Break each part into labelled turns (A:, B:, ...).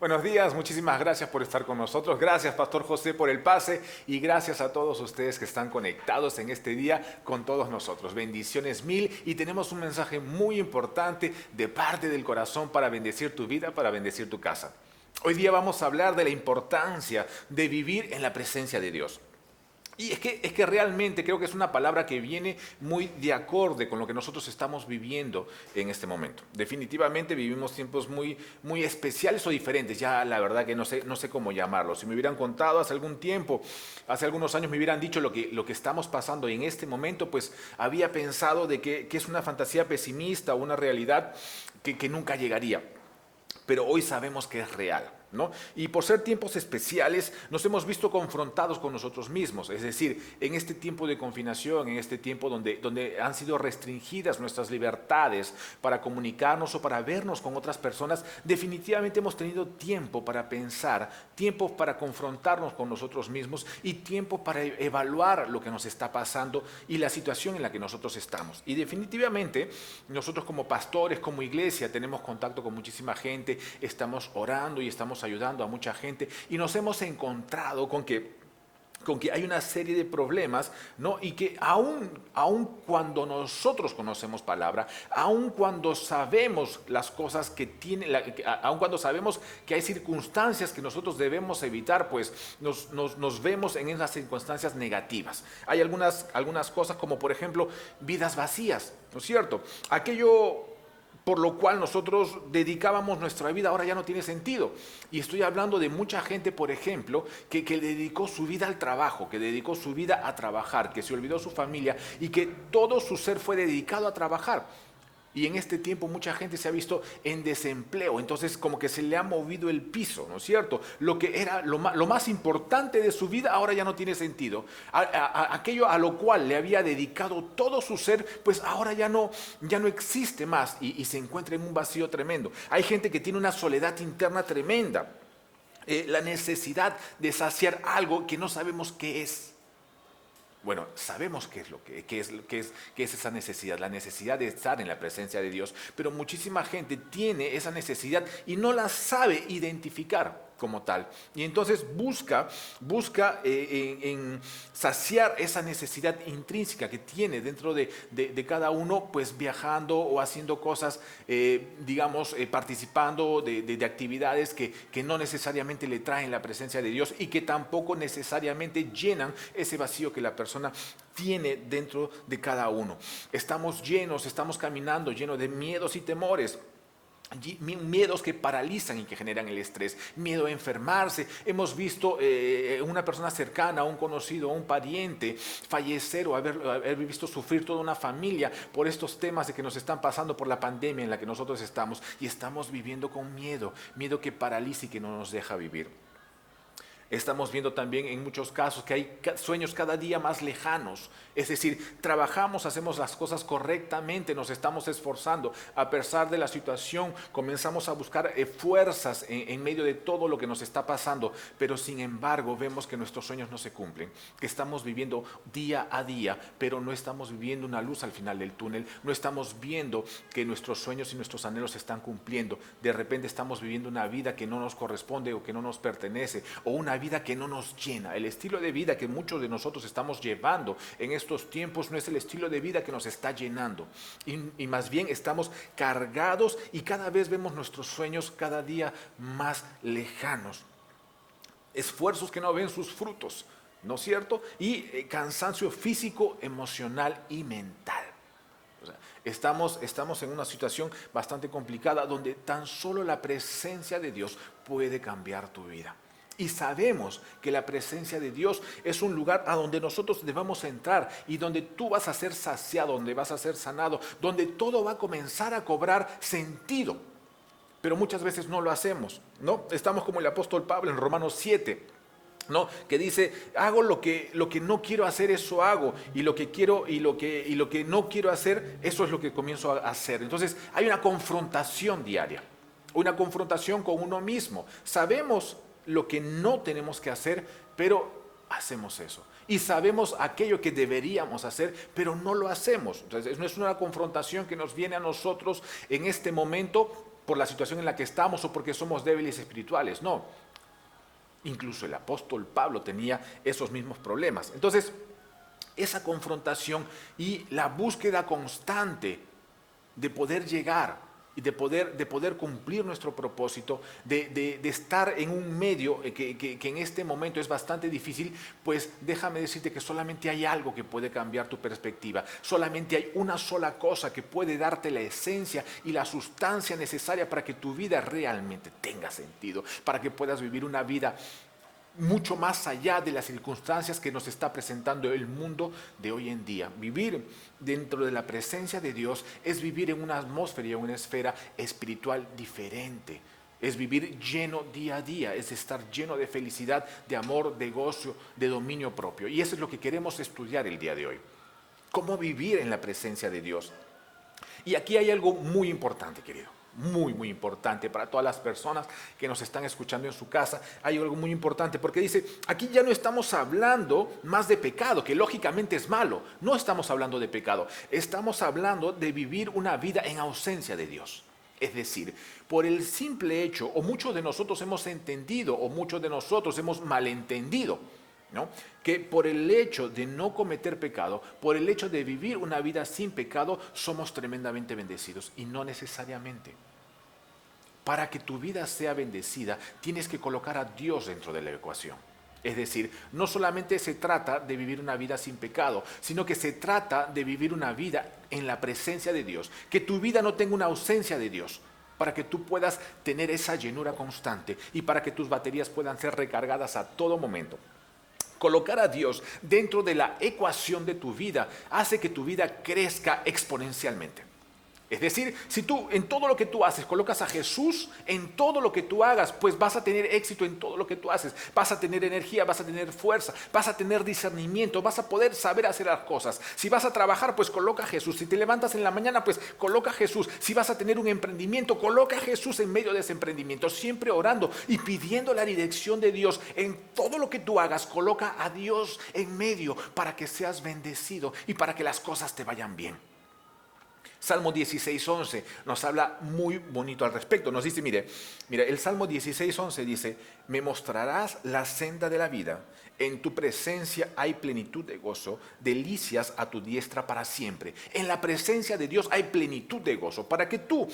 A: Buenos días, muchísimas gracias por estar con nosotros. Gracias, Pastor José, por el pase y gracias a todos ustedes que están conectados en este día con todos nosotros. Bendiciones mil y tenemos un mensaje muy importante de parte del corazón para bendecir tu vida, para bendecir tu casa. Hoy día vamos a hablar de la importancia de vivir en la presencia de Dios. Y es que realmente creo que es una palabra que viene muy de acorde con lo que nosotros estamos viviendo en este momento. Definitivamente vivimos tiempos muy especiales o diferentes. Ya la verdad que no sé cómo llamarlo. Si me hubieran contado hace algún tiempo, hace algunos años me hubieran dicho lo que estamos pasando en este momento, pues había pensado de que es una fantasía pesimista o una realidad que nunca llegaría. Pero hoy sabemos que es real, ¿no? Y por ser tiempos especiales, nos hemos visto confrontados con nosotros mismos. Es decir, en este tiempo de confinación, en este tiempo donde han sido restringidas nuestras libertades para comunicarnos o para vernos con otras personas, definitivamente hemos tenido tiempo para pensar, tiempo para confrontarnos con nosotros mismos y tiempo para evaluar lo que nos está pasando y la situación en la que nosotros estamos. Y definitivamente, nosotros como pastores, como iglesia, tenemos contacto con muchísima gente, estamos orando y estamos ayudando a mucha gente y nos hemos encontrado con que hay una serie de problemas, ¿no? Y que aun cuando nosotros conocemos palabra, aun cuando sabemos las cosas que tiene, aun cuando sabemos que hay circunstancias que nosotros debemos evitar, pues nos vemos en esas circunstancias negativas. Hay algunas cosas como por ejemplo vidas vacías, ¿no es cierto? Aquello por lo cual nosotros dedicábamos nuestra vida, ahora ya no tiene sentido. Y estoy hablando de mucha gente, por ejemplo, que dedicó su vida al trabajo, que dedicó su vida a trabajar, que se olvidó su familia y que todo su ser fue dedicado a trabajar. Y en este tiempo mucha gente se ha visto en desempleo, entonces como que se le ha movido el piso, ¿no es cierto? Lo que era lo más importante de su vida ahora ya no tiene sentido. Aquello a lo cual le había dedicado todo su ser, pues ahora ya no existe más y se encuentra en un vacío tremendo. Hay gente que tiene una soledad interna tremenda, la necesidad de saciar algo que no sabemos qué es. Bueno, sabemos qué es qué es esa necesidad, la necesidad de estar en la presencia de Dios, pero muchísima gente tiene esa necesidad y no la sabe identificar como tal. Y entonces busca en saciar esa necesidad intrínseca que tiene dentro de cada uno, pues viajando o haciendo cosas, participando de actividades que no necesariamente le traen la presencia de Dios y que tampoco necesariamente llenan ese vacío que la persona tiene dentro de cada uno. Estamos caminando llenos de miedos y temores. Miedos que paralizan y que generan el estrés, miedo a enfermarse. Hemos visto una persona cercana, un conocido, un pariente fallecer o haber visto sufrir toda una familia por estos temas de que nos están pasando por la pandemia en la que nosotros estamos y estamos viviendo con miedo que paraliza y que no nos deja vivir. Estamos viendo también en muchos casos que hay sueños cada día más lejanos. Es decir, trabajamos, hacemos las cosas correctamente, nos estamos esforzando. A pesar de la situación, comenzamos a buscar fuerzas en medio de todo lo que nos está pasando. Pero sin embargo, vemos que nuestros sueños no se cumplen, que estamos viviendo día a día, pero no estamos viviendo una luz al final del túnel. No estamos viendo que nuestros sueños y nuestros anhelos se están cumpliendo. De repente estamos viviendo una vida que no nos corresponde o que no nos pertenece, o una vida que no nos llena. El estilo de vida que muchos de nosotros estamos llevando en estos tiempos no es el estilo de vida que nos está llenando y más bien estamos cargados y cada vez vemos nuestros sueños cada día más lejanos. Esfuerzos que no ven sus frutos, ¿no es cierto? Y cansancio físico, emocional y mental. O sea, estamos en una situación bastante complicada donde tan solo la presencia de Dios puede cambiar tu vida. Y sabemos que la presencia de Dios es un lugar a donde nosotros debemos entrar y donde tú vas a ser saciado, donde vas a ser sanado, donde todo va a comenzar a cobrar sentido. Pero muchas veces no lo hacemos, ¿no? Estamos como el apóstol Pablo en Romanos 7, ¿no? Que dice, hago lo que no quiero hacer, eso hago, y lo que quiero y lo que no quiero hacer, eso es lo que comienzo a hacer. Entonces hay una confrontación diaria, una confrontación con uno mismo. Sabemos lo que no tenemos que hacer, pero hacemos eso. Y sabemos aquello que deberíamos hacer, pero no lo hacemos. Entonces, no es una confrontación que nos viene a nosotros en este momento por la situación en la que estamos o porque somos débiles espirituales. No, incluso el apóstol Pablo tenía esos mismos problemas. Entonces, esa confrontación y la búsqueda constante de poder llegar y de poder cumplir nuestro propósito, de estar en un medio que en este momento es bastante difícil, pues déjame decirte que solamente hay algo que puede cambiar tu perspectiva, solamente hay una sola cosa que puede darte la esencia y la sustancia necesaria para que tu vida realmente tenga sentido, para que puedas vivir una vida mucho más allá de las circunstancias que nos está presentando el mundo de hoy en día. Vivir dentro de la presencia de Dios es vivir en una atmósfera y en una esfera espiritual diferente. Es vivir lleno día a día, es estar lleno de felicidad, de amor, de gozo, de dominio propio. Y eso es lo que queremos estudiar el día de hoy. Cómo vivir en la presencia de Dios. Y aquí hay algo muy importante, querido. Muy, muy importante para todas las personas que nos están escuchando en su casa. Hay algo muy importante porque dice, aquí ya no estamos hablando más de pecado, que lógicamente es malo. No estamos hablando de pecado, estamos hablando de vivir una vida en ausencia de Dios. Es decir, por el simple hecho, o muchos de nosotros hemos entendido, o muchos de nosotros hemos malentendido, ¿no? Que por el hecho de no cometer pecado, por el hecho de vivir una vida sin pecado, somos tremendamente bendecidos. Y no necesariamente. Para que tu vida sea bendecida, tienes que colocar a Dios dentro de la ecuación. Es decir, no solamente se trata de vivir una vida sin pecado, sino que se trata de vivir una vida en la presencia de Dios. Que tu vida no tenga una ausencia de Dios, para que tú puedas tener esa llenura constante y para que tus baterías puedan ser recargadas a todo momento. Colocar a Dios dentro de la ecuación de tu vida hace que tu vida crezca exponencialmente. Es decir, si tú en todo lo que tú haces colocas a Jesús en todo lo que tú hagas, pues vas a tener éxito en todo lo que tú haces. Vas a tener energía, vas a tener fuerza, vas a tener discernimiento, vas a poder saber hacer las cosas. Si vas a trabajar, pues coloca a Jesús. Si te levantas en la mañana, pues coloca a Jesús. Si vas a tener un emprendimiento, coloca a Jesús en medio de ese emprendimiento. Siempre orando y pidiendo la dirección de Dios. En todo lo que tú hagas, coloca a Dios en medio para que seas bendecido y para que las cosas te vayan bien. Salmo 16:11 nos habla muy bonito al respecto. Nos dice, mire, el Salmo 16:11 dice, me mostrarás la senda de la vida, en tu presencia hay plenitud de gozo, delicias a tu diestra para siempre. En la presencia de Dios hay plenitud de gozo, para que tú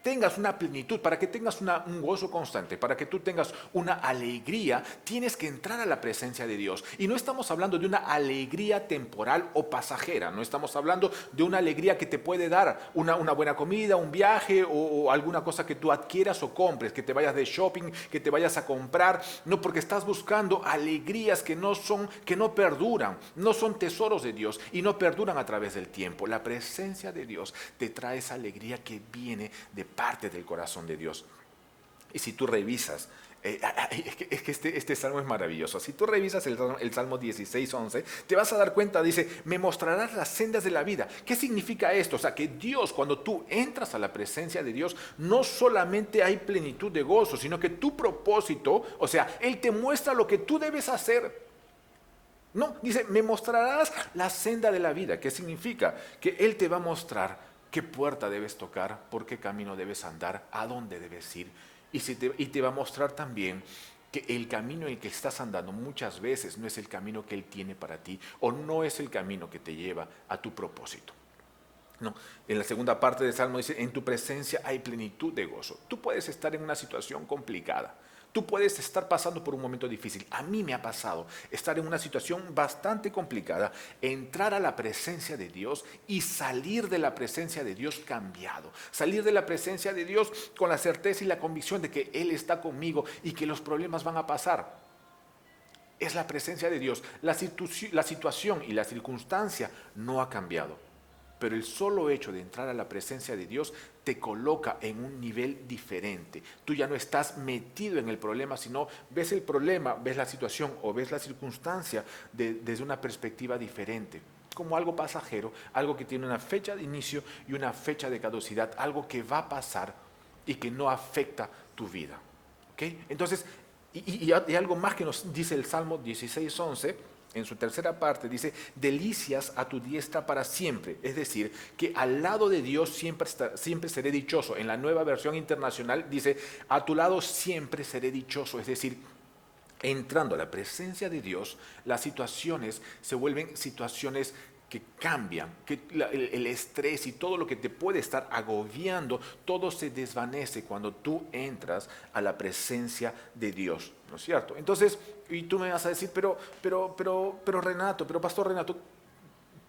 A: tengas una plenitud, para que tengas un gozo constante, para que tú tengas una alegría, tienes que entrar a la presencia de Dios. Y no estamos hablando de una alegría temporal o pasajera, no estamos hablando de una alegría que te puede dar una buena comida, un viaje o alguna cosa que tú adquieras o compres, que te vayas de shopping, que te vayas a comprar, no, porque estás buscando alegrías que no perduran, no son tesoros de Dios y no perduran a través del tiempo. La presencia de Dios te trae esa alegría que viene de parte del corazón de Dios. Y si tú revisas, es que este salmo es maravilloso. Si tú revisas el Salmo 16:11, te vas a dar cuenta, dice, me mostrarás las sendas de la vida. ¿Qué significa esto? O sea, que Dios, cuando tú entras a la presencia de Dios, no solamente hay plenitud de gozo, sino que tu propósito, o sea, Él te muestra lo que tú debes hacer. No, dice, me mostrarás la senda de la vida. ¿Qué significa? Que Él te va a mostrar qué puerta debes tocar, por qué camino debes andar, a dónde debes ir. Y te va a mostrar también que el camino en el que estás andando muchas veces no es el camino que Él tiene para ti, o no es el camino que te lleva a tu propósito. No, en la segunda parte del Salmo dice, en tu presencia hay plenitud de gozo. Tú puedes estar en una situación complicada. Tú puedes estar pasando por un momento difícil. A mí me ha pasado estar en una situación bastante complicada, entrar a la presencia de Dios y salir de la presencia de Dios cambiado. Salir de la presencia de Dios con la certeza y la convicción de que Él está conmigo y que los problemas van a pasar. Es la presencia de Dios. La situación y la circunstancia no ha cambiado. Pero el solo hecho de entrar a la presencia de Dios te coloca en un nivel diferente. Tú ya no estás metido en el problema, sino ves el problema, ves la situación o ves la circunstancia desde una perspectiva diferente. Como algo pasajero, algo que tiene una fecha de inicio y una fecha de caducidad, algo que va a pasar y que no afecta tu vida. ¿Okay? Entonces, y algo más que nos dice el Salmo 16:11, en su tercera parte, dice, delicias a tu diestra para siempre. Es decir, que al lado de Dios siempre seré dichoso. En la Nueva Versión Internacional dice, a tu lado siempre seré dichoso. Es decir, entrando a la presencia de Dios, las situaciones se vuelven situaciones que cambian, que el estrés y todo lo que te puede estar agobiando, todo se desvanece cuando tú entras a la presencia de Dios, ¿no es cierto? Entonces, y tú me vas a decir, pero Renato, pero Pastor Renato,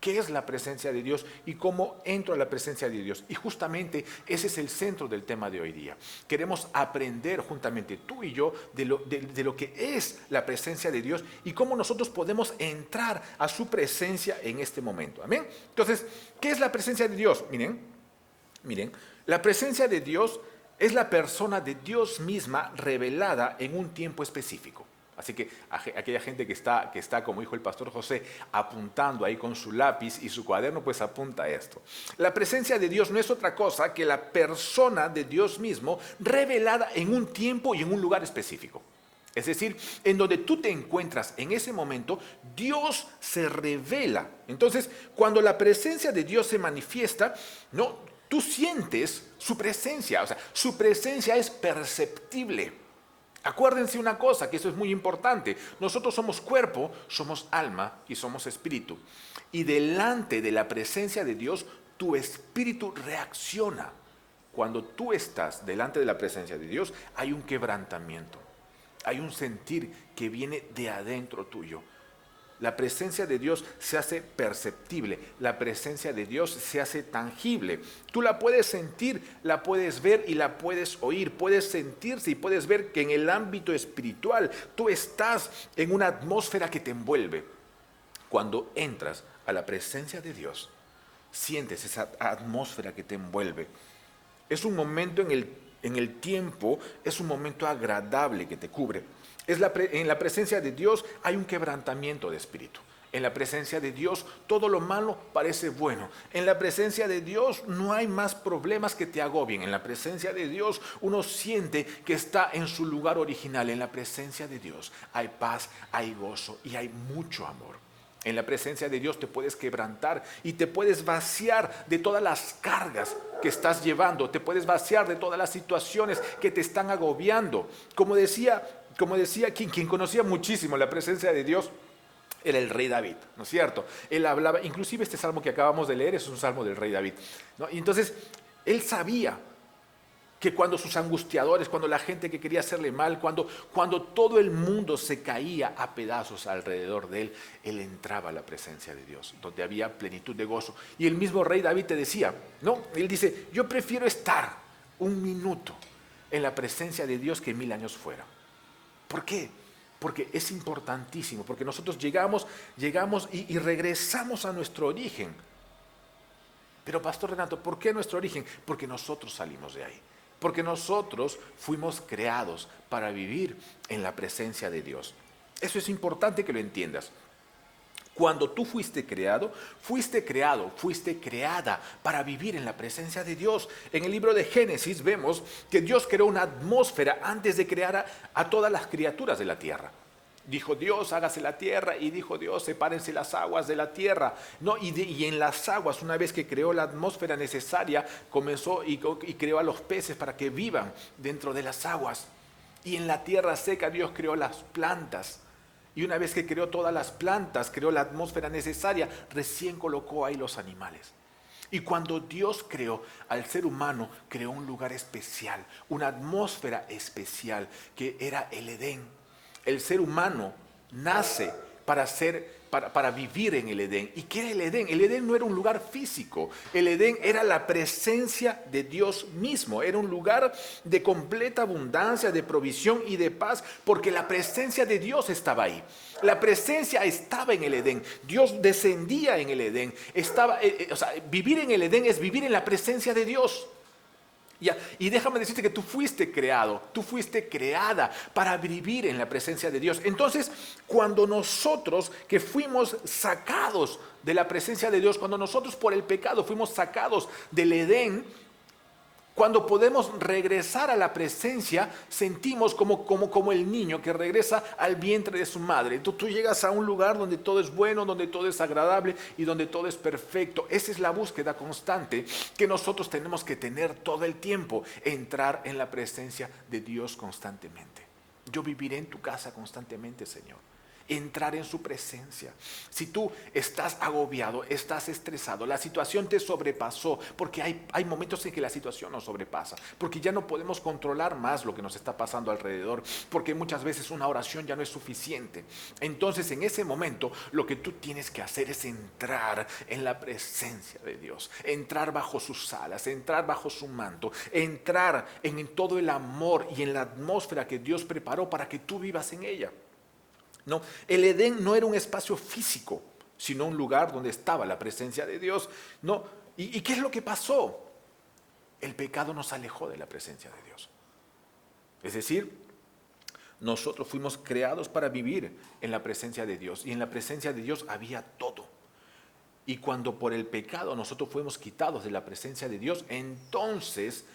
A: ¿qué es la presencia de Dios y cómo entro a la presencia de Dios? Y justamente ese es el centro del tema de hoy día. Queremos aprender juntamente tú y yo de lo que es la presencia de Dios y cómo nosotros podemos entrar a su presencia en este momento. ¿Amén? Entonces, ¿qué es la presencia de Dios? Miren, la presencia de Dios es la persona de Dios misma revelada en un tiempo específico. Así que aquella gente que está, como dijo el pastor José, apuntando ahí con su lápiz y su cuaderno, pues apunta esto. La presencia de Dios no es otra cosa que la persona de Dios mismo revelada en un tiempo y en un lugar específico. Es decir, en donde tú te encuentras en ese momento, Dios se revela. Entonces, cuando la presencia de Dios se manifiesta, ¿no? Tú sientes su presencia, o sea, su presencia es perceptible. Acuérdense una cosa, que eso es muy importante. Nosotros somos cuerpo, somos alma y somos espíritu. Y delante de la presencia de Dios, tu espíritu reacciona. Cuando tú estás delante de la presencia de Dios, hay un quebrantamiento. Hay un sentir que viene de adentro tuyo. La presencia de Dios se hace perceptible, la presencia de Dios se hace tangible. Tú la puedes sentir, la puedes ver y la puedes oír. Puedes sentirse y puedes ver que en el ámbito espiritual tú estás en una atmósfera que te envuelve. Cuando entras a la presencia de Dios, sientes esa atmósfera que te envuelve. Es un momento en el tiempo, es un momento agradable que te cubre. En la presencia de Dios hay un quebrantamiento de espíritu. En la presencia de Dios todo lo malo parece bueno. En la presencia de Dios no hay más problemas que te agobien. En la presencia de Dios uno siente que está en su lugar original. En la presencia de Dios hay paz, hay gozo y hay mucho amor. En la presencia de Dios te puedes quebrantar y te puedes vaciar de todas las cargas que estás llevando. Te puedes vaciar de todas las situaciones que te están agobiando. Como decía quien conocía muchísimo la presencia de Dios, era el rey David, ¿no es cierto? Él hablaba, inclusive este salmo que acabamos de leer es un salmo del rey David, ¿no? Y entonces, él sabía que cuando sus angustiadores, cuando la gente que quería hacerle mal, cuando todo el mundo se caía a pedazos alrededor de él, él entraba a la presencia de Dios, donde había plenitud de gozo. Y el mismo rey David te decía, ¿no? Él dice, yo prefiero estar un minuto en la presencia de Dios que 1000 años fuera. ¿Por qué? Porque es importantísimo, porque nosotros llegamos y regresamos a nuestro origen. Pero Pastor Renato, ¿por qué nuestro origen? Porque nosotros salimos de ahí. Porque nosotros fuimos creados para vivir en la presencia de Dios. Eso es importante que lo entiendas. Cuando tú fuiste creada para vivir en la presencia de Dios. En el libro de Génesis vemos que Dios creó una atmósfera antes de crear a todas las criaturas de la tierra. Dijo Dios, hágase la tierra, y dijo Dios, sepárense las aguas de la tierra. ¿No? Y en las aguas, una vez que creó la atmósfera necesaria, comenzó y creó a los peces para que vivan dentro de las aguas. Y en la tierra seca Dios creó las plantas. Y una vez que creó todas las plantas, creó la atmósfera necesaria, recién colocó ahí los animales. Y cuando Dios creó al ser humano, creó un lugar especial, una atmósfera especial, que era el Edén. El ser humano nace para vivir en el Edén. ¿Y qué era el Edén? El Edén no era un lugar físico. El Edén era la presencia de Dios mismo. Era un lugar de completa abundancia, de provisión y de paz, porque la presencia de Dios estaba ahí. La presencia estaba en el Edén. Dios descendía en el Edén. Vivir en el Edén es vivir en la presencia de Dios. Y déjame decirte que tú fuiste creado, tú fuiste creada para vivir en la presencia de Dios. Entonces, cuando nosotros que fuimos sacados de la presencia de Dios, cuando nosotros por el pecado fuimos sacados del Edén, Cuando podemos regresar a la presencia, sentimos como el niño que regresa al vientre de su madre. Tú llegas a un lugar donde todo es bueno, donde todo es agradable y donde todo es perfecto. Esa es la búsqueda constante que nosotros tenemos que tener todo el tiempo, entrar en la presencia de Dios constantemente. Yo viviré en tu casa constantemente, Señor. Entrar en su presencia. Si tú estás agobiado, estás estresado, la situación te sobrepasó, porque hay momentos en que la situación nos sobrepasa, porque ya no podemos controlar más lo que nos está pasando alrededor, porque muchas veces una oración ya no es suficiente. Entonces, en ese momento, lo que tú tienes que hacer es entrar en la presencia de Dios, entrar bajo sus alas, entrar bajo su manto, entrar en todo el amor y en la atmósfera que Dios preparó para que tú vivas en ella. No, el Edén no era un espacio físico, sino un lugar donde estaba la presencia de Dios. No, ¿y qué es lo que pasó? El pecado nos alejó de la presencia de Dios. Es decir, nosotros fuimos creados para vivir en la presencia de Dios, y en la presencia de Dios había todo. Y cuando por el pecado nosotros fuimos quitados de la presencia de Dios, entonces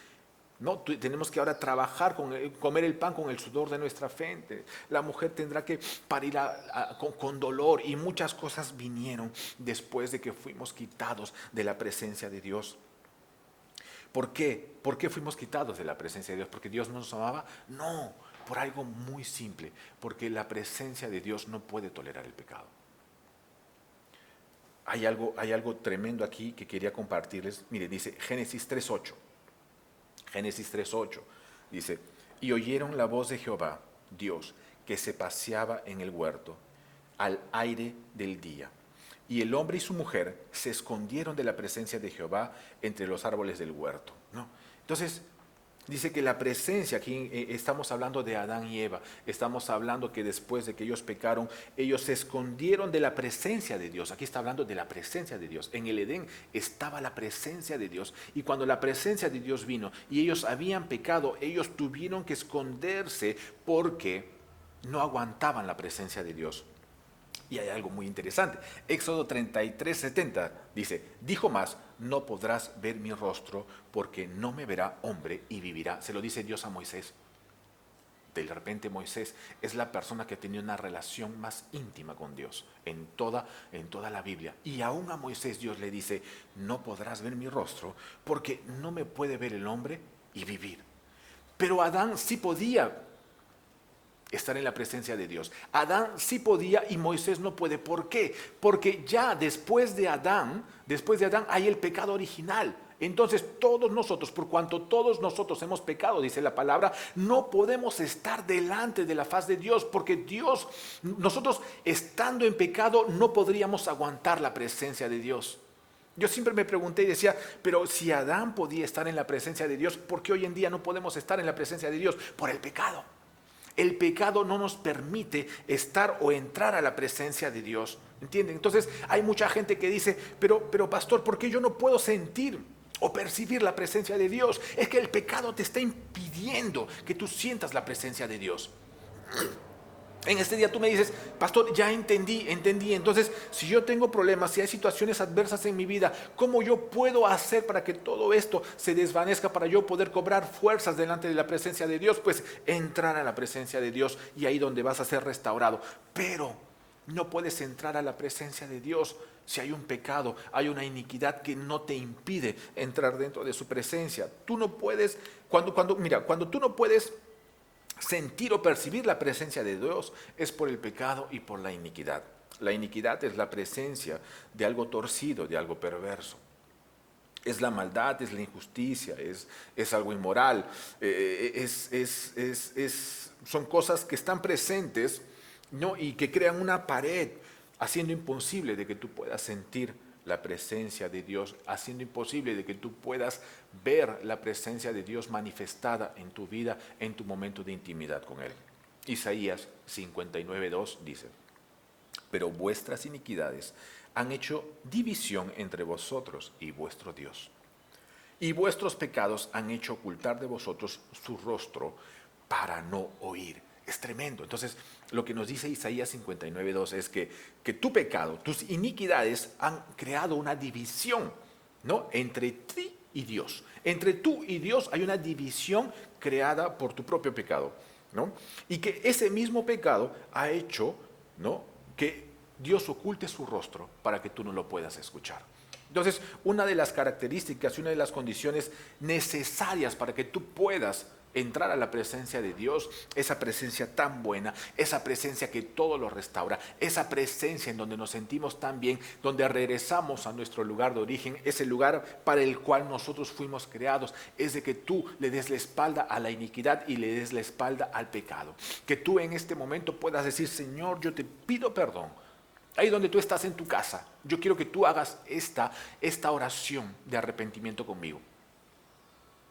A: tenemos que ahora trabajar, comer el pan con el sudor de nuestra frente. La mujer tendrá que parir con dolor, y muchas cosas vinieron después de que fuimos quitados de la presencia de Dios. ¿Por qué? ¿Por qué fuimos quitados de la presencia de Dios? ¿Porque Dios no nos amaba? No, por algo muy simple, porque la presencia de Dios no puede tolerar el pecado. Hay algo tremendo aquí que quería compartirles. Mire, dice Génesis 3:8. Génesis 3:8 dice: y oyeron la voz de Jehová, Dios, que se paseaba en el huerto al aire del día. Y el hombre y su mujer se escondieron de la presencia de Jehová entre los árboles del huerto. ¿No? Entonces, dice que la presencia, aquí estamos hablando de Adán y Eva, estamos hablando que después de que ellos pecaron, ellos se escondieron de la presencia de Dios. Aquí está hablando de la presencia de Dios. En el Edén estaba la presencia de Dios, y cuando la presencia de Dios vino y ellos habían pecado, ellos tuvieron que esconderse porque no aguantaban la presencia de Dios. Y hay algo muy interesante. Éxodo 33:70 dice: dijo más, no podrás ver mi rostro, porque no me verá hombre y vivirá. Se lo dice Dios a Moisés. De repente Moisés es la persona que tenía una relación más íntima con Dios en toda la Biblia. Y aún a Moisés Dios le dice: no podrás ver mi rostro, porque no me puede ver el hombre y vivir. Pero Adán sí podía estar en la presencia de Dios. Adán sí podía y Moisés no puede. ¿Por qué? Porque ya después de Adán hay el pecado original. Entonces todos nosotros, por cuanto todos nosotros hemos pecado, dice la palabra, no podemos estar delante de la faz de Dios, porque nosotros estando en pecado no podríamos aguantar la presencia de Dios. Yo siempre me pregunté y decía, pero si Adán podía estar en la presencia de Dios, ¿por qué hoy en día no podemos estar en la presencia de Dios? Por el pecado. El pecado no nos permite estar o entrar a la presencia de Dios. ¿Entienden? Entonces hay mucha gente que dice, pero pastor, ¿por qué yo no puedo sentir o percibir la presencia de Dios? Es que el pecado te está impidiendo que tú sientas la presencia de Dios. En este día tú me dices, pastor, ya entendí. Entonces, si yo tengo problemas, si hay situaciones adversas en mi vida, ¿cómo yo puedo hacer para que todo esto se desvanezca, para yo poder cobrar fuerzas delante de la presencia de Dios? Pues entrar a la presencia de Dios, y ahí donde vas a ser restaurado. Pero no puedes entrar a la presencia de Dios si hay un pecado, hay una iniquidad que no te impide entrar dentro de su presencia. Tú no puedes, cuando tú no puedes sentir o percibir la presencia de Dios, es por el pecado y por la iniquidad. La iniquidad es la presencia de algo torcido, de algo perverso. Es la maldad, es la injusticia, es algo inmoral, son cosas que están presentes, ¿no? Y que crean una pared, haciendo imposible de que tú puedas sentir la presencia de Dios, haciendo imposible de que tú puedas ver la presencia de Dios manifestada en tu vida, en tu momento de intimidad con Él. Isaías 59:2 dice: pero vuestras iniquidades han hecho división entre vosotros y vuestro Dios, y vuestros pecados han hecho ocultar de vosotros su rostro para no oír. Es tremendo. Entonces, lo que nos dice Isaías 59:2 es que tu pecado, tus iniquidades han creado una división, ¿no?, entre ti y Dios. Entre tú y Dios hay una división creada por tu propio pecado, ¿no? Y que ese mismo pecado ha hecho, ¿no?, que Dios oculte su rostro para que tú no lo puedas escuchar. Entonces, una de las características y una de las condiciones necesarias para que tú puedas entrar a la presencia de Dios, esa presencia tan buena, esa presencia que todo lo restaura, esa presencia en donde nos sentimos tan bien, donde regresamos a nuestro lugar de origen, ese lugar para el cual nosotros fuimos creados, es de que tú le des la espalda a la iniquidad y le des la espalda al pecado. Que tú en este momento puedas decir: Señor, yo te pido perdón. Ahí donde tú estás en tu casa, yo quiero que tú hagas esta oración de arrepentimiento conmigo.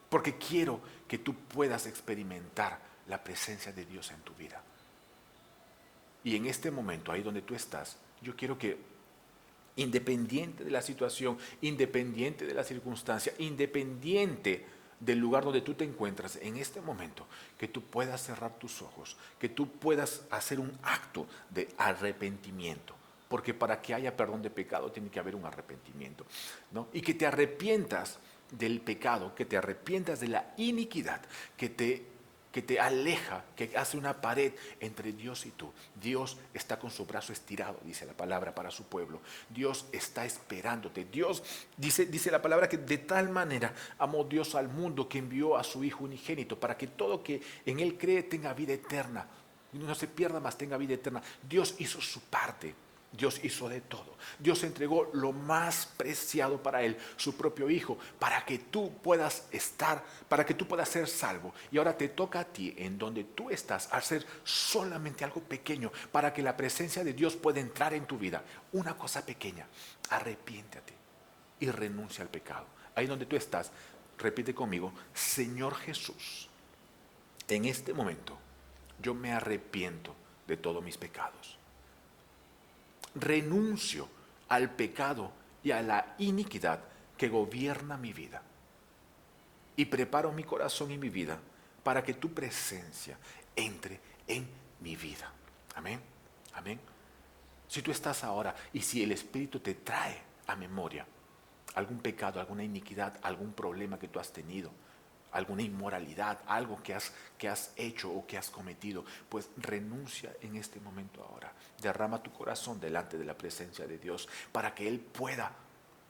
A: Porque quiero que tú puedas experimentar la presencia de Dios en tu vida. Y en este momento, ahí donde tú estás, yo quiero que, independiente de la situación, independiente de la circunstancia, independiente del lugar donde tú te encuentras en este momento, que tú puedas cerrar tus ojos, que tú puedas hacer un acto de arrepentimiento. Porque para que haya perdón de pecado tiene que haber un arrepentimiento, ¿no? Y que te arrepientas del pecado, que te arrepientas de la iniquidad, que te aleja, que hace una pared entre Dios y tú. Dios está con su brazo estirado, dice la palabra, para su pueblo. Dios está esperándote. Dios, dice la palabra, que de tal manera amó Dios al mundo que envió a su Hijo unigénito para que todo que en Él cree tenga vida eterna. No se pierda, más tenga vida eterna. Dios hizo su parte. Dios hizo de todo. Dios entregó lo más preciado para Él, su propio Hijo, para que tú puedas estar, para que tú puedas ser salvo. Y ahora te toca a ti, en donde tú estás, hacer solamente algo pequeño para que la presencia de Dios pueda entrar en tu vida. Una cosa pequeña: arrepiéntate y renuncia al pecado. Ahí donde tú estás, repite conmigo: Señor Jesús, en este momento yo me arrepiento de todos mis pecados. Renuncio al pecado y a la iniquidad que gobierna mi vida. Y preparo mi corazón y mi vida para que tu presencia entre en mi vida. Amén. Amén. Si tú estás ahora y si el Espíritu te trae a memoria algún pecado, alguna iniquidad, algún problema que tú has tenido, alguna inmoralidad, algo que has hecho o que has cometido, pues renuncia en este momento ahora. Derrama tu corazón delante de la presencia de Dios para que Él pueda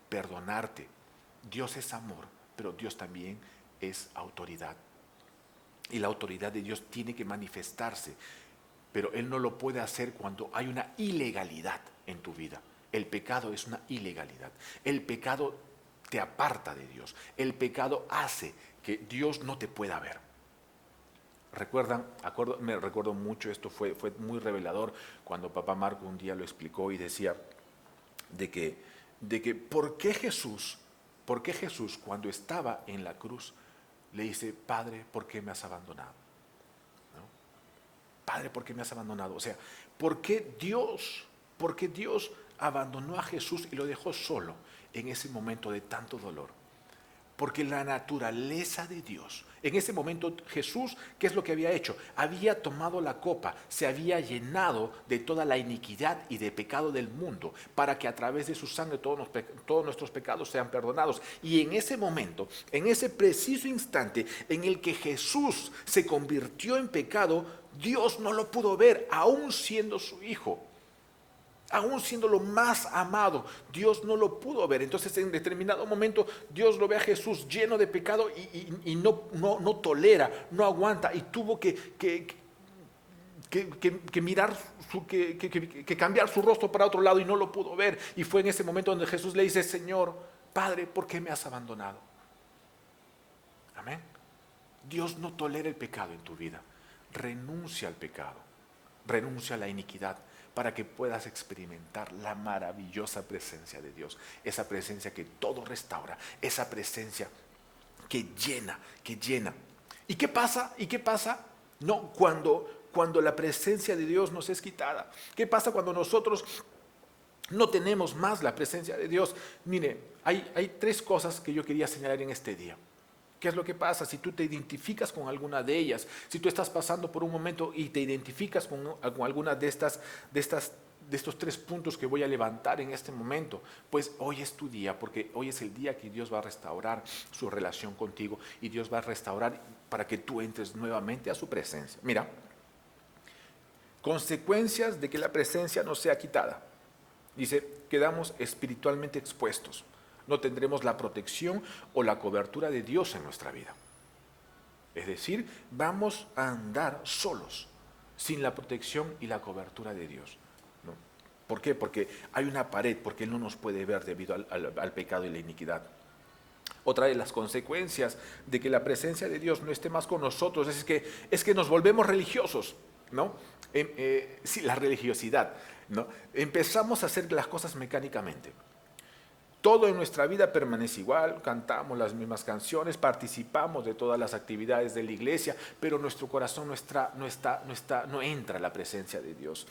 A: perdonarte. Dios es amor, pero Dios también es autoridad. Y la autoridad de Dios tiene que manifestarse, pero Él no lo puede hacer cuando hay una ilegalidad en tu vida. El pecado es una ilegalidad. El pecado te aparta de Dios. El pecado hace que Dios no te pueda ver. Me recuerdo mucho, esto fue muy revelador cuando papá Marco un día lo explicó y decía de que ¿por qué Jesús cuando estaba en la cruz le dice: Padre, ¿por qué me has abandonado? ¿No? Padre, ¿por qué me has abandonado? O sea, ¿por qué Dios abandonó a Jesús y lo dejó solo en ese momento de tanto dolor? Porque la naturaleza de Dios, en ese momento Jesús, ¿qué es lo que había hecho? Había tomado la copa, se había llenado de toda la iniquidad y de pecado del mundo, para que a través de su sangre todos nuestros pecados sean perdonados. Y en ese momento, en ese preciso instante en el que Jesús se convirtió en pecado, Dios no lo pudo ver, aún siendo su Hijo. Aún siendo lo más amado, Dios no lo pudo ver. Entonces en determinado momento Dios lo ve a Jesús lleno de pecado y no tolera, no aguanta, y tuvo que mirar, que cambiar su rostro para otro lado, y no lo pudo ver. Y fue en ese momento donde Jesús le dice: Señor, Padre, ¿por qué me has abandonado? Amén. Dios no tolera el pecado en tu vida. Renuncia al pecado, renuncia a la iniquidad, para que puedas experimentar la maravillosa presencia de Dios. Esa presencia que todo restaura, esa presencia que llena. ¿Y qué pasa? No, cuando la presencia de Dios nos es quitada. ¿Qué pasa cuando nosotros no tenemos más la presencia de Dios? Mire, hay tres cosas que yo quería señalar en este día. ¿Qué es lo que pasa? Si tú te identificas con alguna de ellas, si tú estás pasando por un momento y te identificas con alguna de estas de estos 3 puntos que voy a levantar en este momento? Pues hoy es tu día, porque hoy es el día que Dios va a restaurar su relación contigo y Dios va a restaurar para que tú entres nuevamente a su presencia. Mira, consecuencias de que la presencia no sea quitada. Dice, quedamos espiritualmente expuestos. No tendremos la protección o la cobertura de Dios en nuestra vida. Es decir, vamos a andar solos, sin la protección y la cobertura de Dios, ¿no? ¿Por qué? Porque hay una pared, porque Él no nos puede ver debido al pecado y la iniquidad. Otra de las consecuencias de que la presencia de Dios no esté más con nosotros es que nos volvemos religiosos, ¿no? Sí, la religiosidad, ¿no? Empezamos a hacer las cosas mecánicamente. Todo en nuestra vida permanece igual, cantamos las mismas canciones, participamos de todas las actividades de la iglesia, pero nuestro corazón no entra a la presencia de Dios.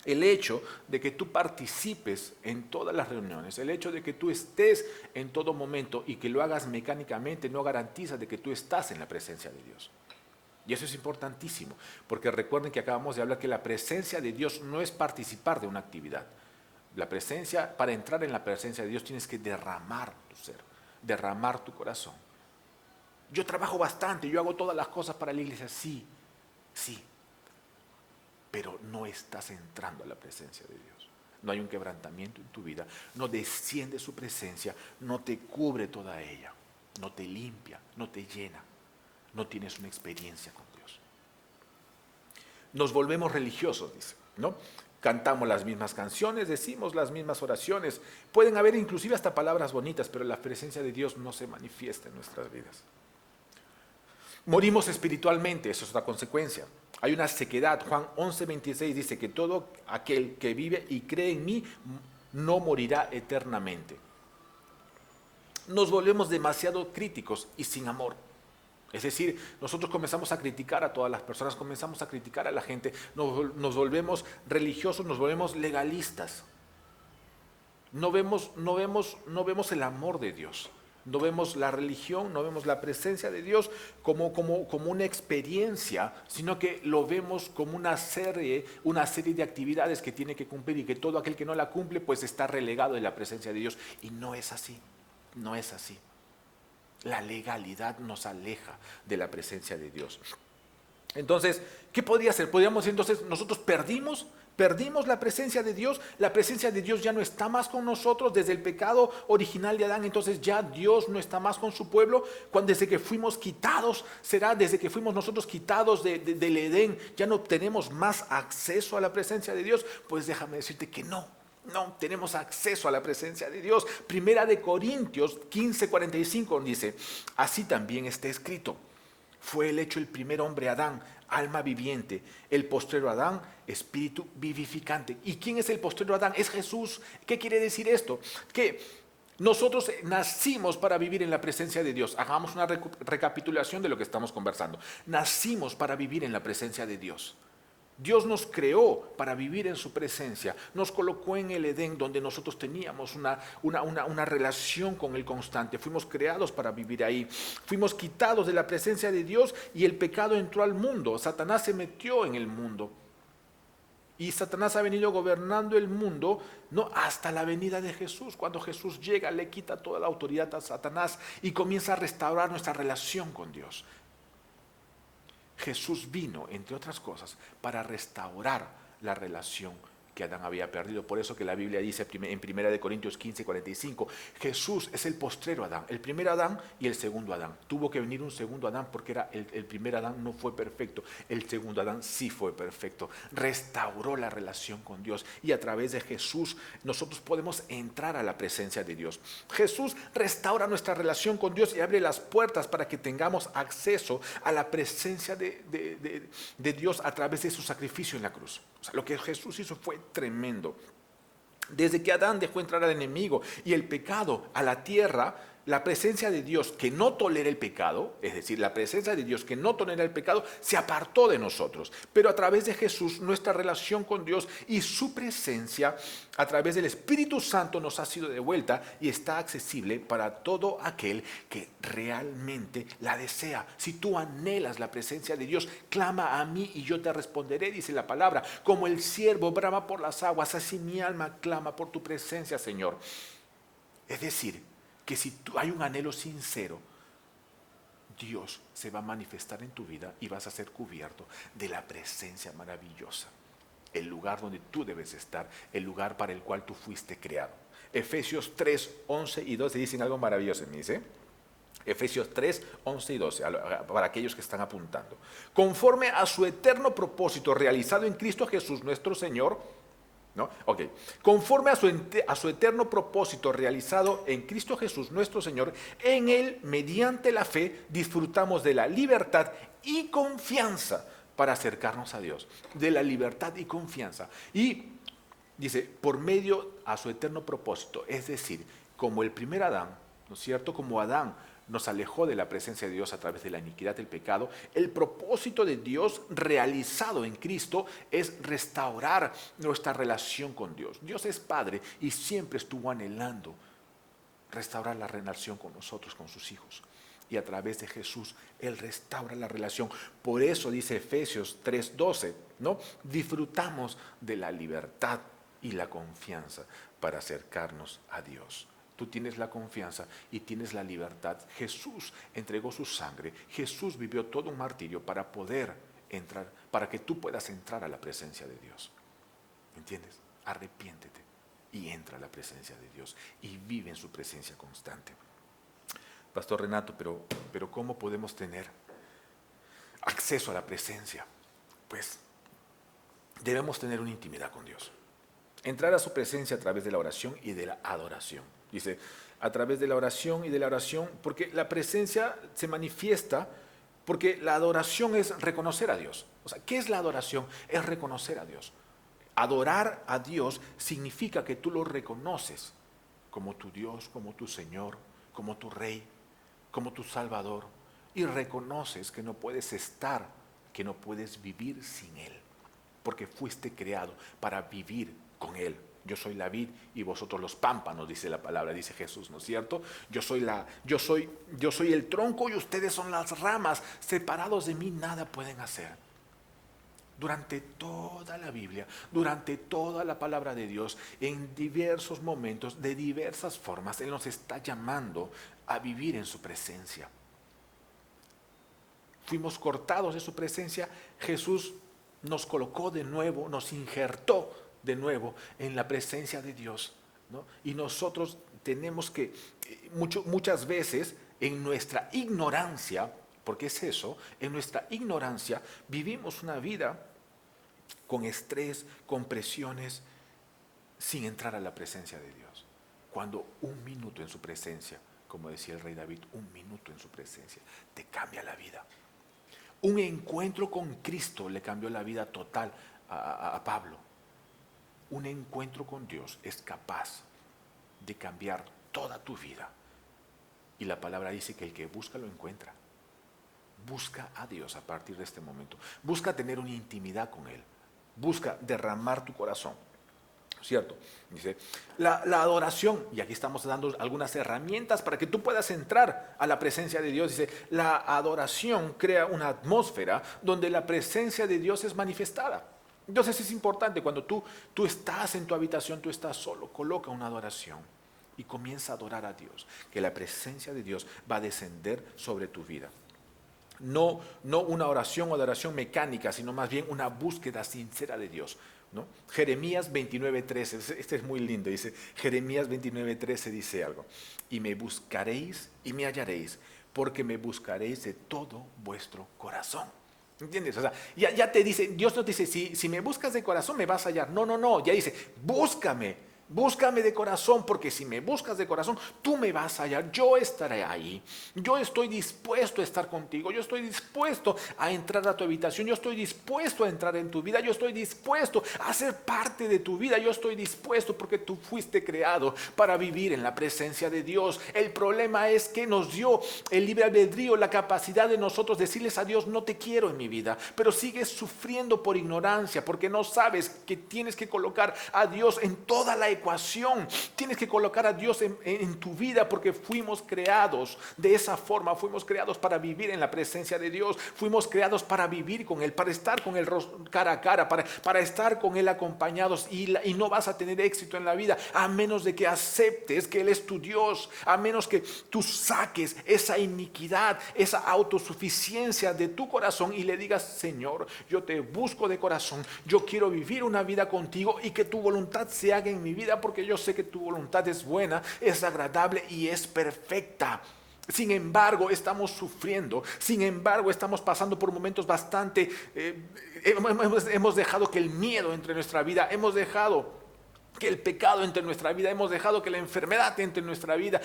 A: El hecho de que tú participes en todas las reuniones, el hecho de que tú estés en todo momento y que lo hagas mecánicamente no garantiza de que tú estás en la presencia de Dios. Y eso es importantísimo, porque recuerden que acabamos de hablar que la presencia de Dios no es participar de una actividad. La presencia, para entrar en la presencia de Dios tienes que derramar tu ser, derramar tu corazón. Yo trabajo bastante, yo hago todas las cosas para la iglesia, sí, pero no estás entrando a la presencia de Dios. No hay un quebrantamiento en tu vida, no desciende su presencia, no te cubre toda ella, no te limpia, no te llena, no tienes una experiencia con Dios. Nos volvemos religiosos, dice, ¿no? Cantamos las mismas canciones, decimos las mismas oraciones. Pueden haber inclusive hasta palabras bonitas, pero la presencia de Dios no se manifiesta en nuestras vidas. Morimos espiritualmente, eso es otra consecuencia. Hay una sequedad. Juan 11:26 dice que todo aquel que vive y cree en mí no morirá eternamente. Nos volvemos demasiado críticos y sin amor. Es decir, nosotros comenzamos a criticar a todas las personas, comenzamos a criticar a la gente, nos volvemos religiosos, nos volvemos legalistas. No vemos el amor de Dios, no vemos la religión, no vemos la presencia de Dios como una experiencia, sino que lo vemos como una serie de actividades que tiene que cumplir y que todo aquel que no la cumple pues está relegado de la presencia de Dios. Y no es así, no es así. La legalidad nos aleja de la presencia de Dios. Entonces, ¿qué podría ser? Podríamos decir, entonces, nosotros perdimos la presencia de Dios ya no está más con nosotros desde el pecado original de Adán, entonces ya Dios no está más con su pueblo, desde que fuimos quitados, desde que fuimos nosotros quitados del Edén, ya no tenemos más acceso a la presencia de Dios. Pues déjame decirte que no tenemos acceso a la presencia de Dios. Primera de Corintios 15:45 dice, así también está escrito, fue el hecho el primer hombre Adán, alma viviente, el postrero Adán, espíritu vivificante. ¿Y quién es el postrero Adán? Es Jesús. ¿Qué quiere decir esto? Que nosotros nacimos para vivir en la presencia de Dios. Hagamos una recapitulación de lo que estamos conversando. Nacimos para vivir en la presencia de Dios. Dios nos creó para vivir en su presencia, nos colocó en el Edén donde nosotros teníamos una relación con Él constante, fuimos creados para vivir ahí, fuimos quitados de la presencia de Dios y el pecado entró al mundo, Satanás se metió en el mundo y Satanás ha venido gobernando el mundo, no, hasta la venida de Jesús. Cuando Jesús llega le quita toda la autoridad a Satanás y comienza a restaurar nuestra relación con Dios. Jesús vino, entre otras cosas, para restaurar la relación que Adán había perdido. Por eso que la Biblia dice en 1 de Corintios 15:45, Jesús es el postrero Adán, el primer Adán y el segundo Adán. Tuvo que venir un segundo Adán porque el primer Adán no fue perfecto, el segundo Adán sí fue perfecto. Restauró la relación con Dios y a través de Jesús nosotros podemos entrar a la presencia de Dios. Jesús restaura nuestra relación con Dios y abre las puertas para que tengamos acceso a la presencia de Dios a través de su sacrificio en la cruz. O sea, lo que Jesús hizo fue tremendo. Desde que Adán dejó entrar al enemigo y el pecado a la tierra, la presencia de Dios que no tolera el pecado, es decir, la presencia de Dios que no tolera el pecado, se apartó de nosotros. Pero a través de Jesús, nuestra relación con Dios y su presencia, a través del Espíritu Santo, nos ha sido devuelta y está accesible para todo aquel que realmente la desea. Si tú anhelas la presencia de Dios, clama a mí y yo te responderé, dice la palabra. Como el siervo brama por las aguas, así mi alma clama por tu presencia, Señor. Es decir, que si hay un anhelo sincero, Dios se va a manifestar en tu vida y vas a ser cubierto de la presencia maravillosa. El lugar donde tú debes estar, el lugar para el cual tú fuiste creado. Efesios 3, 11 y 12 dicen algo maravilloso, me dice. Efesios 3, 11 y 12, para aquellos que están apuntando. Conforme a su eterno propósito realizado en Cristo Jesús nuestro Señor, ¿no? Okay. Conforme a su eterno propósito realizado en Cristo Jesús nuestro Señor, en Él, mediante la fe, disfrutamos de la libertad y confianza para acercarnos a Dios. De la libertad y confianza. Y dice, por medio a su eterno propósito, es decir, como el primer Adán, ¿no es cierto? Como Adán nos alejó de la presencia de Dios a través de la iniquidad del pecado, el propósito de Dios realizado en Cristo es restaurar nuestra relación con Dios. Dios es Padre y siempre estuvo anhelando restaurar la relación con nosotros, con sus hijos. Y a través de Jesús, Él restaura la relación. Por eso dice Efesios 3:12, ¿no? Disfrutamos de la libertad y la confianza para acercarnos a Dios. Tú tienes la confianza y tienes la libertad. Jesús entregó su sangre. Jesús vivió todo un martirio para poder entrar, para que tú puedas entrar a la presencia de Dios. ¿Entiendes? Arrepiéntete y entra a la presencia de Dios y vive en su presencia constante. Pastor Renato, pero ¿cómo podemos tener acceso a la presencia? Pues debemos tener una intimidad con Dios. Entrar a su presencia a través de la oración y de la adoración. Dice, a través de la oración y de la oración, porque la presencia se manifiesta, porque la adoración es reconocer a Dios. O sea, ¿qué es la adoración? Es reconocer a Dios. Adorar a Dios significa que tú lo reconoces como tu Dios, como tu Señor, como tu Rey, como tu Salvador. Y reconoces que no puedes estar, que no puedes vivir sin Él, porque fuiste creado para vivir con Él. Yo soy la vid y vosotros los pámpanos, dice la palabra, dice Jesús, ¿no es cierto? Yo soy el tronco y ustedes son las ramas. Separados de mí nada pueden hacer. Durante toda la Biblia, durante toda la palabra de Dios, en diversos momentos, de diversas formas, Él nos está llamando a vivir en su presencia. Fuimos cortados de su presencia, Jesús nos colocó de nuevo, nos injertó de nuevo en la presencia de Dios, ¿no? Y nosotros tenemos que, muchas veces, en nuestra ignorancia, porque es eso, en nuestra ignorancia vivimos una vida con estrés, con presiones, sin entrar a la presencia de Dios. Cuando un minuto en su presencia, como decía el rey David, un minuto en su presencia, te cambia la vida. Un encuentro con Cristo le cambió la vida total a Pablo. Un encuentro con Dios es capaz de cambiar toda tu vida. Y la palabra dice que el que busca lo encuentra. Busca a Dios a partir de este momento. Busca tener una intimidad con Él. Busca derramar tu corazón. ¿Cierto? Dice, la adoración, y aquí estamos dando algunas herramientas para que tú puedas entrar a la presencia de Dios. Dice, la adoración crea una atmósfera donde la presencia de Dios es manifestada. Entonces es importante, cuando tú estás en tu habitación, tú estás solo, coloca una adoración y comienza a adorar a Dios, que la presencia de Dios va a descender sobre tu vida. No una oración o adoración mecánica, sino más bien una búsqueda sincera de Dios, ¿no? Jeremías 29:13, este es muy lindo, dice, Jeremías 29:13 dice algo, y me buscaréis y me hallaréis, porque me buscaréis de todo vuestro corazón. ¿Entiendes? O sea, ya te dice, Dios no te dice, si me buscas de corazón me vas a hallar. No, ya dice, búscame Búscame de corazón, porque si me buscas de corazón, tú me vas a hallar, yo estaré ahí. Yo estoy dispuesto a estar contigo, yo estoy dispuesto a entrar a tu habitación, yo estoy dispuesto a entrar en tu vida, yo estoy dispuesto a ser parte de tu vida, yo estoy dispuesto porque tú fuiste creado para vivir en la presencia de Dios. El problema es que nos dio el libre albedrío, la capacidad de nosotros decirles a Dios, no te quiero en mi vida, pero sigues sufriendo por ignorancia, porque no sabes que tienes que colocar a Dios en toda la ecuación. Tienes que colocar a Dios en tu vida, porque fuimos creados de esa forma. Fuimos creados para vivir en la presencia de Dios. Fuimos creados para vivir con Él, para estar con Él cara a cara, para estar con Él acompañados. Y no vas a tener éxito en la vida a menos de que aceptes que Él es tu Dios, a menos que tú saques esa iniquidad, esa autosuficiencia de tu corazón y le digas, Señor, yo te busco de corazón, yo quiero vivir una vida contigo y que tu voluntad se haga en mi vida, porque yo sé que tu voluntad es buena, es agradable y es perfecta. Sin embargo, estamos sufriendo, sin embargo, estamos pasando por momentos bastante, hemos dejado que el miedo entre nuestra vida, hemos dejado que el pecado entre nuestra vida, hemos dejado que la enfermedad entre nuestra vida,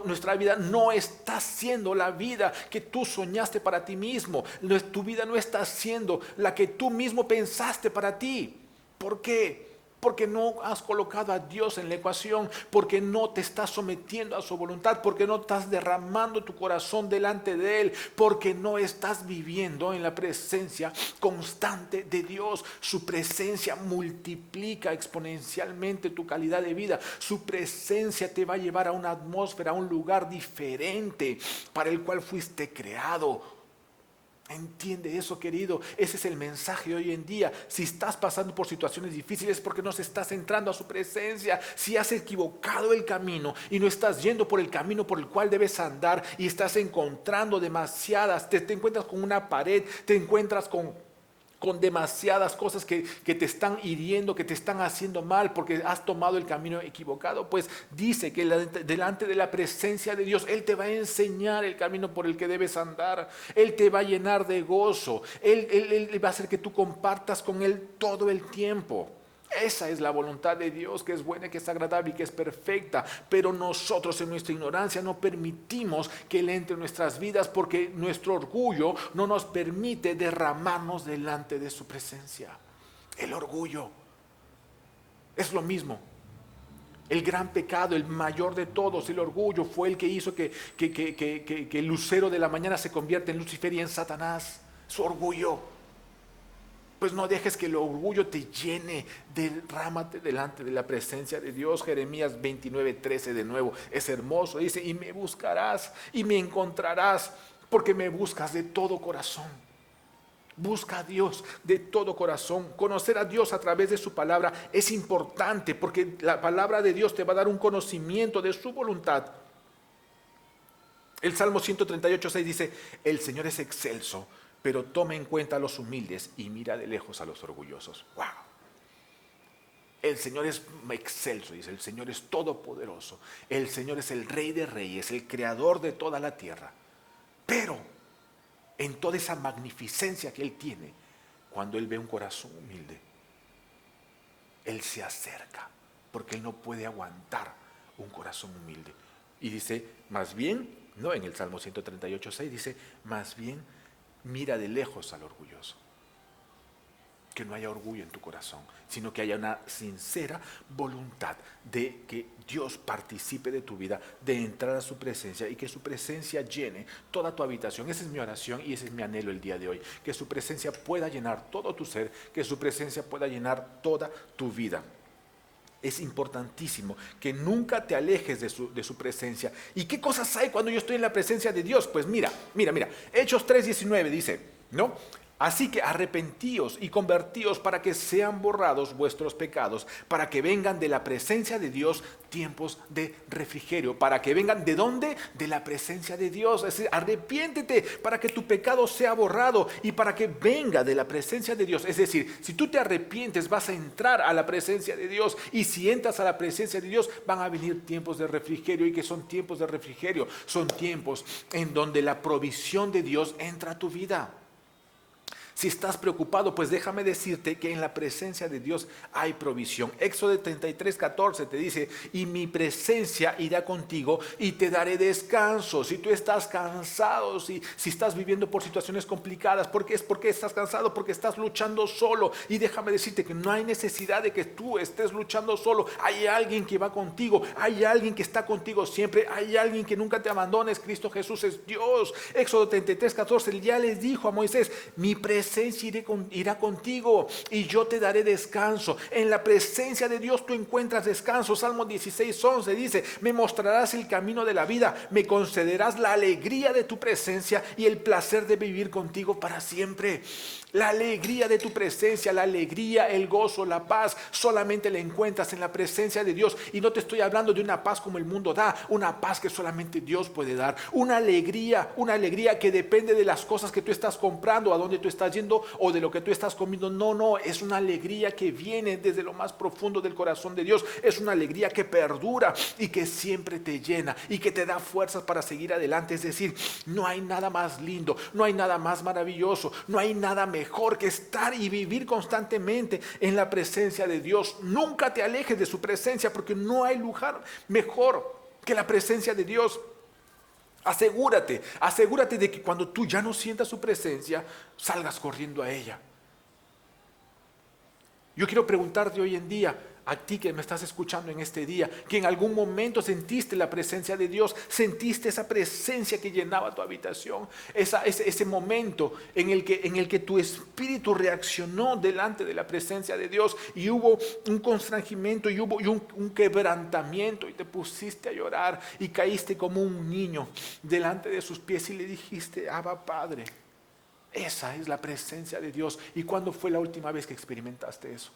A: nuestra vida no está siendo la vida que tú soñaste para ti mismo, tu vida no está siendo la que tú mismo pensaste para ti. ¿Por qué? Porque no has colocado a Dios en la ecuación, porque no te estás sometiendo a su voluntad, porque no estás derramando tu corazón delante de Él, porque no estás viviendo en la presencia constante de Dios. Su presencia multiplica exponencialmente tu calidad de vida. Su presencia te va a llevar a una atmósfera, a un lugar diferente para el cual fuiste creado. Entiende eso, querido. Ese es el mensaje de hoy en día. Si estás pasando por situaciones difíciles es porque no se estás entrando a su presencia. Si has equivocado el camino y no estás yendo por el camino por el cual debes andar y estás encontrando demasiadas, te encuentras con una pared, te encuentras con demasiadas cosas que te están hiriendo, que te están haciendo mal porque has tomado el camino equivocado, pues dice que delante de la presencia de Dios, Él te va a enseñar el camino por el que debes andar. Él te va a llenar de gozo. Él va a hacer que tú compartas con Él todo el tiempo. Esa es la voluntad de Dios, que es buena, que es agradable y que es perfecta. Pero nosotros en nuestra ignorancia no permitimos que Él entre en nuestras vidas, porque nuestro orgullo no nos permite derramarnos delante de su presencia. El orgullo es lo mismo. El gran pecado, el mayor de todos, el orgullo, fue el que hizo que el lucero de la mañana se convierta en Lucifer y en Satanás. Su orgullo. Pues no dejes que el orgullo te llene, derrámate delante de la presencia de Dios. Jeremías 29:13 de nuevo, es hermoso, dice, y me buscarás y me encontrarás, porque me buscas de todo corazón. Busca a Dios de todo corazón. Conocer a Dios a través de su palabra es importante, porque la palabra de Dios te va a dar un conocimiento de su voluntad. El Salmo 138:6 dice, el Señor es excelso, pero toma en cuenta a los humildes y mira de lejos a los orgullosos. ¡Wow! El Señor es excelso, dice, el Señor es todopoderoso. El Señor es el Rey de Reyes, el Creador de toda la tierra. Pero en toda esa magnificencia que Él tiene, cuando Él ve un corazón humilde, Él se acerca, porque Él no puede aguantar un corazón humilde. Y dice, más bien, no en el Salmo 138:6, dice, más bien, mira de lejos al orgulloso. Que no haya orgullo en tu corazón, sino que haya una sincera voluntad de que Dios participe de tu vida, de entrar a su presencia y que su presencia llene toda tu habitación. Esa es mi oración y ese es mi anhelo el día de hoy. Que su presencia pueda llenar todo tu ser, que su presencia pueda llenar toda tu vida. Es importantísimo que nunca te alejes de su presencia. ¿Y qué cosas hay cuando yo estoy en la presencia de Dios? Pues mira. Hechos 3:19 dice, ¿no? Así que arrepentíos y convertíos para que sean borrados vuestros pecados, para que vengan de la presencia de Dios tiempos de refrigerio. ¿Para que vengan de dónde? De la presencia de Dios. Es decir, arrepiéntete para que tu pecado sea borrado y para que venga de la presencia de Dios. Es decir, si tú te arrepientes vas a entrar a la presencia de Dios, y si entras a la presencia de Dios van a venir tiempos de refrigerio. ¿Y qué son tiempos de refrigerio? Son tiempos en donde la provisión de Dios entra a tu vida. Si estás preocupado, pues déjame decirte que en la presencia de Dios hay provisión. Éxodo 33:14 te dice, y mi presencia irá contigo y te daré descanso. Si tú estás cansado, si estás viviendo por situaciones complicadas, porque estás cansado, porque estás luchando solo. Y déjame decirte que no hay necesidad de que tú estés luchando solo. Hay alguien que va contigo, hay alguien que está contigo siempre, hay alguien que nunca te abandones. Cristo Jesús es Dios. Éxodo 33:14 ya les dijo a Moisés, mi presencia irá contigo y yo te daré descanso. En la presencia de Dios tú encuentras descanso. Salmo 16:11 dice, me mostrarás el camino de la vida, me concederás la alegría de tu presencia y el placer de vivir contigo para siempre. La alegría de tu presencia, la alegría, el gozo, la paz, solamente la encuentras en la presencia de Dios. Y no te estoy hablando de una paz como el mundo da, una paz que solamente Dios puede dar. Una alegría que depende de las cosas que tú estás comprando, a dónde tú estás yendo o de lo que tú estás comiendo. No, es una alegría que viene desde lo más profundo del corazón de Dios. Es una alegría que perdura y que siempre te llena y que te da fuerzas para seguir adelante. Es decir, no hay nada más lindo, no hay nada más maravilloso, no hay nada mejor que estar y vivir constantemente en la presencia de Dios. Nunca te alejes de su presencia, porque no hay lugar mejor que la presencia de Dios. Asegúrate de que cuando tú ya no sientas su presencia, salgas corriendo a ella. Yo quiero preguntarte hoy en día, a ti que me estás escuchando en este día, que en algún momento sentiste la presencia de Dios, sentiste esa presencia que llenaba tu habitación, ese momento en el que tu espíritu reaccionó delante de la presencia de Dios y hubo un constrangimiento y hubo un quebrantamiento y te pusiste a llorar y caíste como un niño delante de sus pies y le dijiste, Abba Padre. Esa es la presencia de Dios. ¿Y cuándo fue la última vez que experimentaste eso?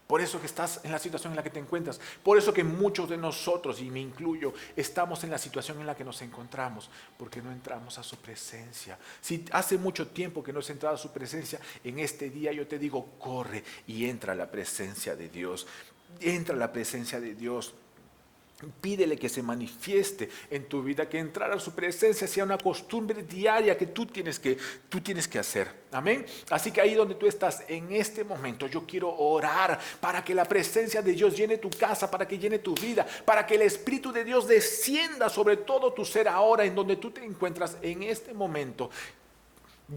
A: Por eso que estás en la situación en la que te encuentras. Por eso que muchos de nosotros, y me incluyo, estamos en la situación en la que nos encontramos. Porque no entramos a su presencia. Si hace mucho tiempo que no has entrado a su presencia, en este día yo te digo, corre y entra a la presencia de Dios. Entra a la presencia de Dios. Pídele que se manifieste en tu vida, que entrar a su presencia sea una costumbre diaria que tú tienes que hacer. Amén. Así que ahí donde tú estás en este momento, yo quiero orar para que la presencia de Dios llene tu casa, para que llene tu vida, para que el Espíritu de Dios descienda sobre todo tu ser ahora en donde tú te encuentras en este momento.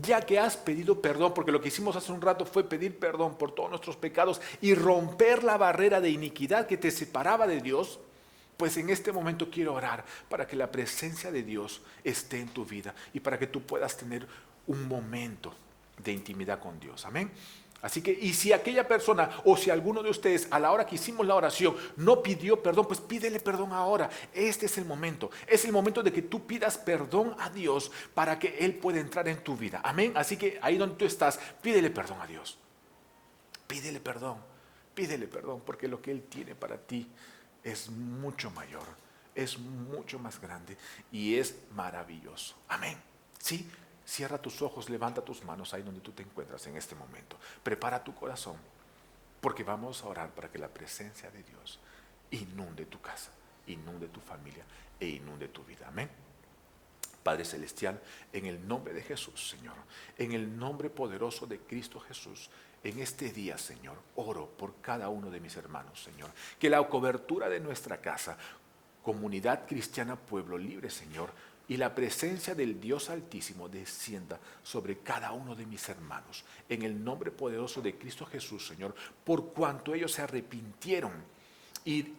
A: Ya que has pedido perdón, porque lo que hicimos hace un rato fue pedir perdón por todos nuestros pecados y romper la barrera de iniquidad que te separaba de Dios. Pues en este momento quiero orar para que la presencia de Dios esté en tu vida y para que tú puedas tener un momento de intimidad con Dios. Amén. Así que, y si aquella persona o si alguno de ustedes a la hora que hicimos la oración no pidió perdón, pues pídele perdón ahora. Este es el momento. Es el momento de que tú pidas perdón a Dios para que Él pueda entrar en tu vida. Amén. Así que ahí donde tú estás, pídele perdón a Dios. Pídele perdón, porque lo que Él tiene para ti es mucho mayor, es mucho más grande y es maravilloso. Amén. ¿Sí? Cierra tus ojos, levanta tus manos ahí donde tú te encuentras en este momento. Prepara tu corazón, porque vamos a orar para que la presencia de Dios inunde tu casa, inunde tu familia e inunde tu vida. Amén. Padre Celestial, en el nombre de Jesús, Señor, en el nombre poderoso de Cristo Jesús, en este día, Señor, oro por cada uno de mis hermanos, Señor, que la cobertura de nuestra casa, Comunidad Cristiana Pueblo Libre, Señor, y la presencia del Dios Altísimo descienda sobre cada uno de mis hermanos, en el nombre poderoso de Cristo Jesús, Señor, por cuanto ellos se arrepintieron y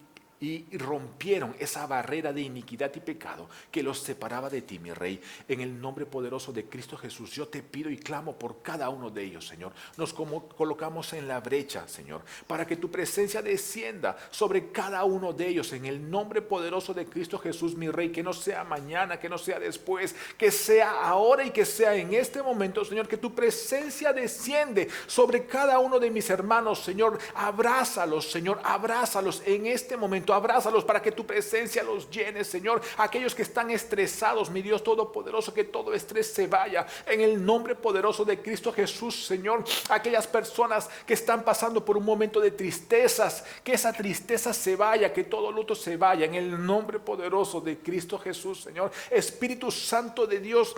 A: rompieron esa barrera de iniquidad y pecado que los separaba de ti, mi Rey. En el nombre poderoso de Cristo Jesús, yo te pido y clamo por cada uno de ellos, Señor. Nos colocamos en la brecha, Señor, para que tu presencia descienda sobre cada uno de ellos. En el nombre poderoso de Cristo Jesús, mi Rey, que no sea mañana, que no sea después, que sea ahora y que sea en este momento, Señor, que tu presencia desciende sobre cada uno de mis hermanos, Señor. Abrázalos, Señor, abrázalos en este momento. Abrázalos para que tu presencia los llene, Señor. Aquellos que están estresados, mi Dios todopoderoso, que todo estrés se vaya en el nombre poderoso de Cristo Jesús, Señor. Aquellas personas que están pasando por un momento de tristezas, que esa tristeza se vaya, que todo luto se vaya en el nombre poderoso de Cristo Jesús, Señor. Espíritu Santo de Dios,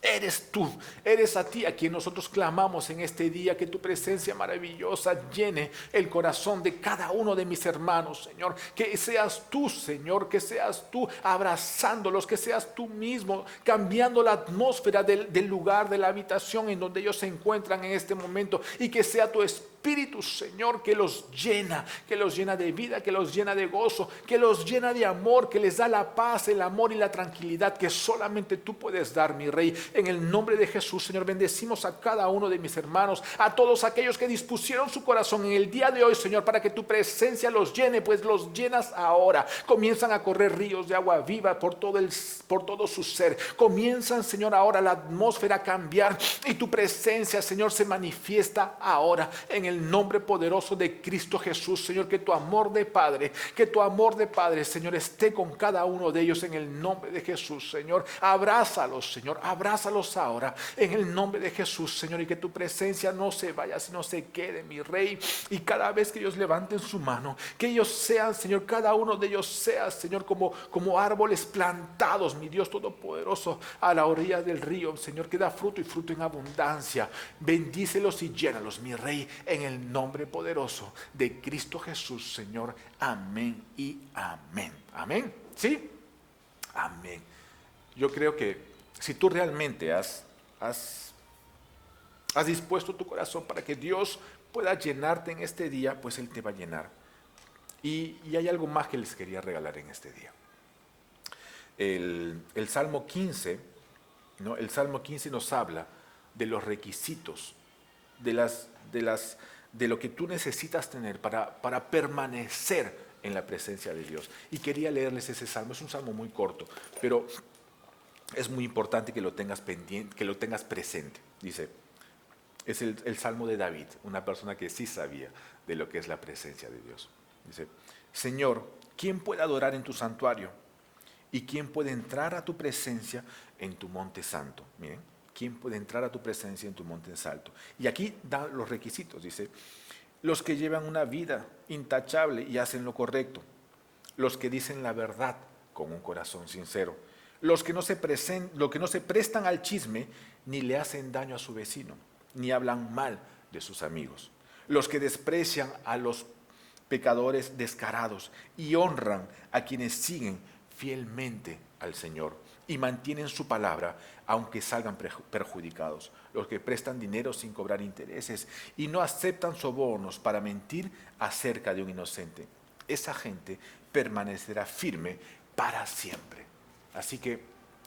A: Eres tú, eres a ti a quien nosotros clamamos en este día, que tu presencia maravillosa llene el corazón de cada uno de mis hermanos, Señor. Que seas tú, Señor, que seas tú abrazándolos, que seas tú mismo cambiando la atmósfera del lugar, de la habitación en donde ellos se encuentran en este momento, y que sea tu Espíritu, Señor, que los llena de vida, que los llena de gozo, que los llena de amor, que les da la paz, el amor y la tranquilidad que solamente tú puedes dar, mi Rey. En el nombre de Jesús, Señor, bendecimos a cada uno de mis hermanos, a todos aquellos que dispusieron su corazón en el día de hoy, Señor, para que tu presencia los llene, pues los llenas ahora. Comienzan a correr ríos de agua viva por todo su ser. Comienzan, Señor, ahora la atmósfera a cambiar, y tu presencia, Señor, se manifiesta ahora en el nombre poderoso de Cristo Jesús, Señor. Que tu amor de Padre, Señor, esté con cada uno de ellos en el nombre de Jesús, Señor. Abrázalos, Señor, abrázalos ahora en el nombre de Jesús, Señor, y que tu presencia no se vaya, sino se quede, mi Rey. Y cada vez que ellos levanten su mano, que ellos sean, Señor, cada uno de ellos sea, Señor, como árboles plantados, mi Dios todopoderoso, a la orilla del río, Señor, que da fruto y fruto en abundancia. Bendícelos y llénalos, mi Rey, en el nombre poderoso de Cristo Jesús, Señor. Amén y amén. Amén. ¿Sí? Amén. Yo creo que si tú realmente has dispuesto tu corazón para que Dios pueda llenarte en este día, pues Él te va a llenar. Y hay algo más que les quería regalar en este día. El Salmo 15, ¿no? El Salmo 15 nos habla de los requisitos, de lo que tú necesitas tener para permanecer en la presencia de Dios. Y quería leerles ese salmo. Es un salmo muy corto, pero es muy importante que lo tengas pendiente, que lo tengas presente. Dice, es el salmo de David, una persona que sí sabía de lo que es la presencia de Dios. Dice, Señor, ¿quién puede adorar en tu santuario? ¿Y quién puede entrar a tu presencia en tu monte santo? Miren, ¿quién puede entrar a tu presencia en tu monte santo? Y aquí da los requisitos. Dice, los que llevan una vida intachable y hacen lo correcto, los que dicen la verdad con un corazón sincero, los que no se prestan al chisme, ni le hacen daño a su vecino, ni hablan mal de sus amigos, los que desprecian a los pecadores descarados y honran a quienes siguen fielmente al Señor y mantienen su palabra aunque salgan perjudicados, los que prestan dinero sin cobrar intereses y no aceptan sobornos para mentir acerca de un inocente. Esa gente permanecerá firme para siempre. Así que,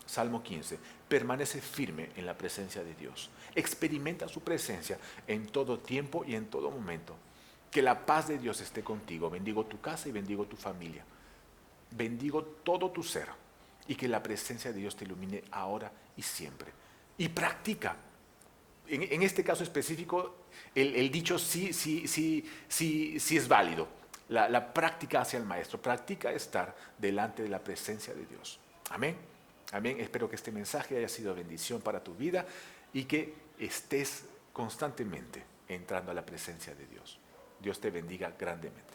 A: Salmo 15, permanece firme en la presencia de Dios. Experimenta su presencia en todo tiempo y en todo momento. Que la paz de Dios esté contigo. Bendigo tu casa y bendigo tu familia. Bendigo todo tu ser. Y que la presencia de Dios te ilumine ahora y siempre. Y practica. En este caso específico, el dicho sí es válido. La práctica hacia el maestro. Practica estar delante de la presencia de Dios. Amén. Amén. Espero que este mensaje haya sido bendición para tu vida y que estés constantemente entrando a la presencia de Dios. Dios te bendiga grandemente.